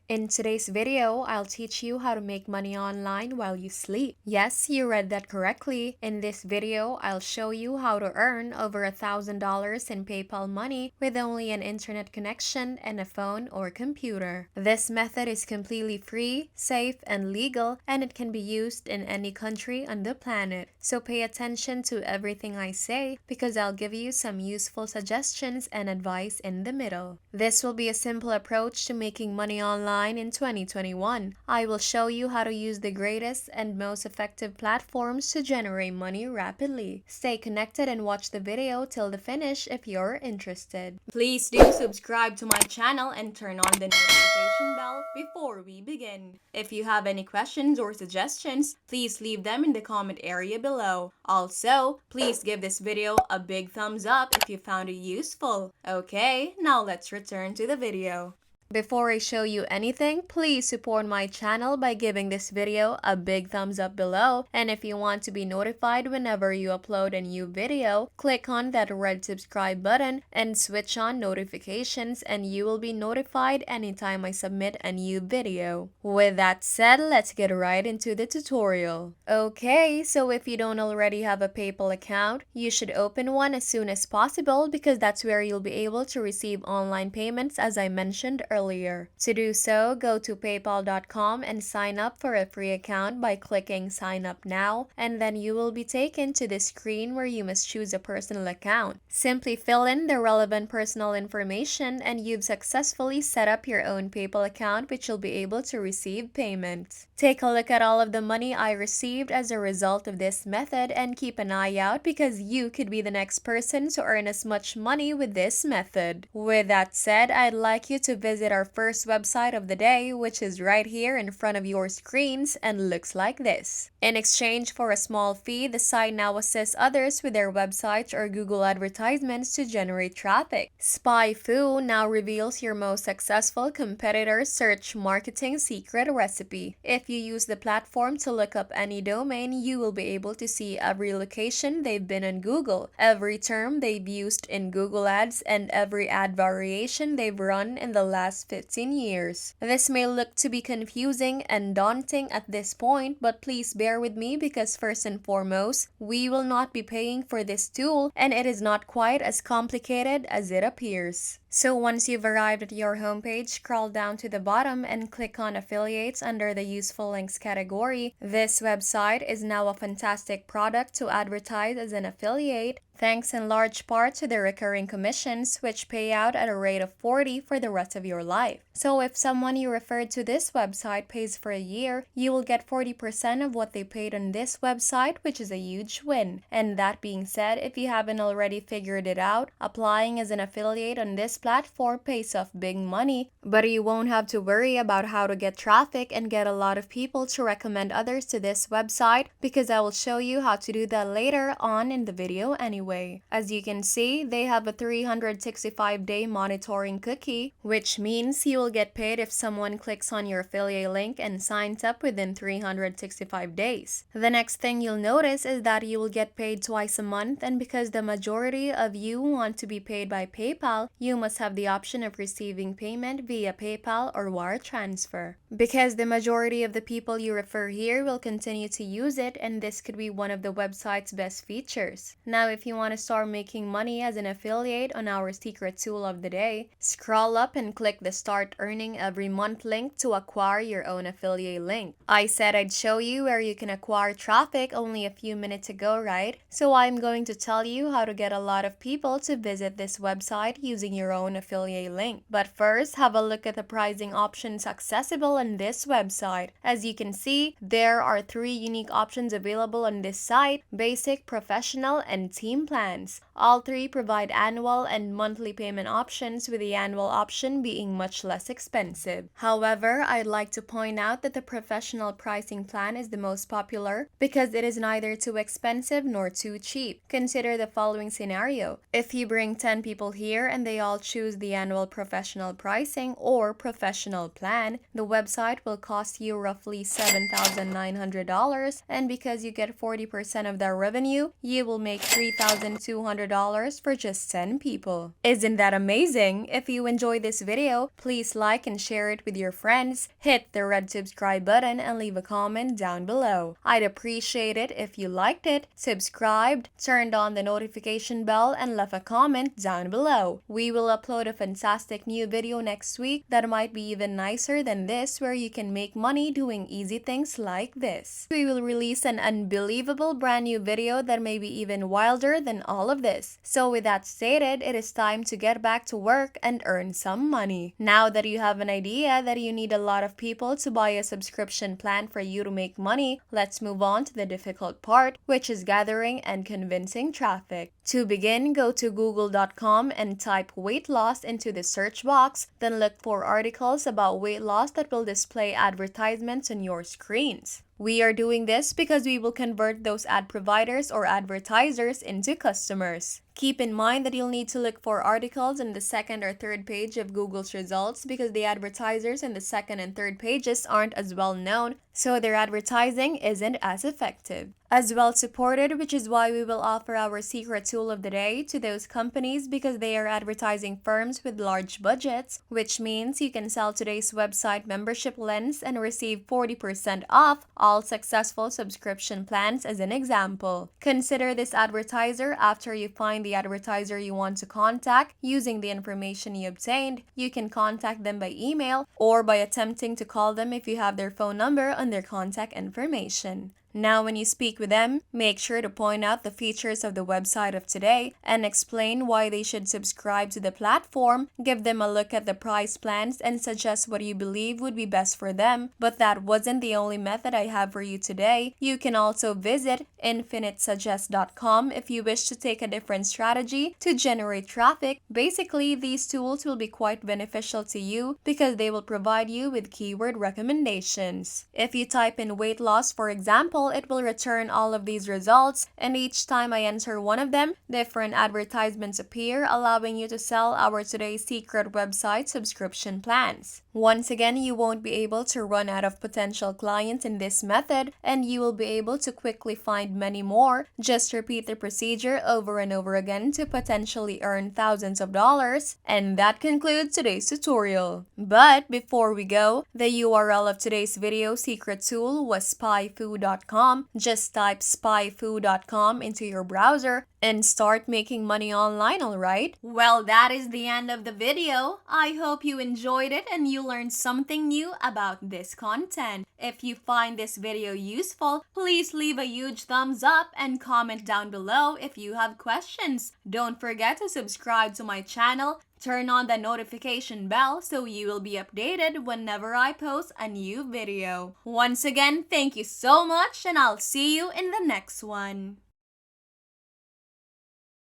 In today's video, I'll teach you how to make money online while you sleep. Yes, you read that correctly. In this video, I'll show you how to earn over $1,000 in PayPal money with only an internet connection and a phone or computer. This method is completely free, safe, and legal, and it can be used in any country on the planet. So pay attention to everything I say because I'll give you some useful suggestions and advice in the middle. This will be a simple approach to making money online in 2021. I will show you how to use the greatest and most effective platforms to generate money rapidly. Stay connected and watch the video till the finish if you're interested. Please do subscribe to my channel and turn on the notification bell before we begin. If you have any questions or suggestions, please leave them in the comment area below. Also, please give this video a big thumbs up if you found it useful. Okay, now let's return to the video. Before I show you anything, please support my channel by giving this video a big thumbs up below. And if you want to be notified whenever you upload a new video, click on that red subscribe button and switch on notifications and you will be notified anytime I submit a new video. With that said, let's get right into the tutorial. Okay, so if you don't already have a PayPal account, you should open one as soon as possible because that's where you'll be able to receive online payments as I mentioned earlier. To do so, go to paypal.com and sign up for a free account by clicking sign up now, and then you will be taken to the screen where you must choose a personal account. Simply fill in the relevant personal information and you've successfully set up your own PayPal account which you'll be able to receive payments. Take a look at all of the money I received as a result of this method and keep an eye out because you could be the next person to earn as much money with this method. With that said, I'd like you to visit our first website of the day, which is right here in front of your screens and looks like this. In exchange for a small fee, the site now assists others with their websites or Google advertisements to generate traffic. SpyFu now reveals your most successful competitor's search marketing secret recipe. If you use the platform to look up any domain, you will be able to see every location they've been on Google, every term they've used in Google Ads, and every ad variation they've run in the last 15 years. This may look to be confusing and daunting at this point, but please bear with me because first and foremost, we will not be paying for this tool and it is not quite as complicated as it appears. So once you've arrived at your homepage, scroll down to the bottom and click on affiliates under the useful links category. This website is now a fantastic product to advertise as an affiliate, thanks in large part to the recurring commissions which pay out at a rate of 40 for the rest of your life. So if someone you referred to this website pays for a year, you will get 40% of what they paid on this website, which is a huge win. And that being said, if you haven't already figured it out, applying as an affiliate on this platform pays off big money, but you won't have to worry about how to get traffic and get a lot of people to recommend others to this website because I will show you how to do that later on in the video anyway. As you can see, they have a 365-day monitoring cookie, which means you will get paid if someone clicks on your affiliate link and signs up within 365 days. The next thing you'll notice is that you will get paid twice a month, and because the majority of you want to be paid by PayPal, you must have the option of receiving payment via PayPal or wire transfer. Because the majority of the people you refer here will continue to use it, and this could be one of the website's best features. Now, if you want to start making money as an affiliate on our secret tool of the day, scroll up and click the Start Earning Every Month link to acquire your own affiliate link. I said I'd show you where you can acquire traffic only a few minutes ago, right? So I'm going to tell you how to get a lot of people to visit this website using your own affiliate link. But first, have a look at the pricing options accessible on this website. As you can see, there are 3 unique options available on this site: basic, professional, and team plans. All 3 provide annual and monthly payment options, with the annual option being much less expensive. However, I'd like to point out that the professional pricing plan is the most popular because it is neither too expensive nor too cheap. Consider the following scenario. If you bring 10 people here and they all choose the annual professional pricing or professional plan, the website will cost you roughly $7,900, and because you get 40% of their revenue, you will make $3,200 $100 for just 10 people. Isn't that amazing? If you enjoyed this video, please like and share it with your friends, hit the red subscribe button, and leave a comment down below. I'd appreciate it if you liked it, subscribed, turned on the notification bell, and left a comment down below. We will upload a fantastic new video next week that might be even nicer than this, where you can make money doing easy things like this. We will release an unbelievable brand new video that may be even wilder than all of this. So with that stated, it is time to get back to work and earn some money. Now that you have an idea that you need a lot of people to buy a subscription plan for you to make money, let's move on to the difficult part, which is gathering and convincing traffic. To begin, go to google.com and type weight loss into the search box, then look for articles about weight loss that will display advertisements on your screens. We are doing this because we will convert those ad providers or advertisers into customers. Keep in mind that you'll need to look for articles on the second or third page of Google's results because the advertisers in the second and third pages aren't as well known, so their advertising isn't as effective. As well supported, which is why we will offer our secret tool of the day to those companies because they are advertising firms with large budgets, which means you can sell today's website membership lens and receive 40% off all successful subscription plans as an example. Consider this advertiser after you find the advertiser you want to contact using the information you obtained. You can contact them by email or by attempting to call them if you have their phone number and their contact information. Now, when you speak with them, make sure to point out the features of the website of today and explain why they should subscribe to the platform. Give them a look at the price plans and suggest what you believe would be best for them. But that wasn't the only method I have for you today. You can also visit infinitesuggest.com if you wish to take a different strategy to generate traffic. Basically, these tools will be quite beneficial to you because they will provide you with keyword recommendations. If you type in weight loss, for example, it will return all of these results, and each time I enter one of them, different advertisements appear, allowing you to sell our today's secret website subscription plans. Once again, you won't be able to run out of potential clients in this method, and you will be able to quickly find many more. Just repeat the procedure over and over again to potentially earn thousands of dollars. And that concludes today's tutorial. But before we go, the URL of today's video secret tool was spyfu.com. Just type spyfu.com into your browser and start making money online, alright? Well, that is the end of the video. I hope you enjoyed it and you learned something new about this content. If you find this video useful, please leave a huge thumbs up and comment down below if you have questions. Don't forget to subscribe to my channel. Turn on the notification bell so you will be updated whenever I post a new video. Once again, thank you so much and I'll see you in the next one.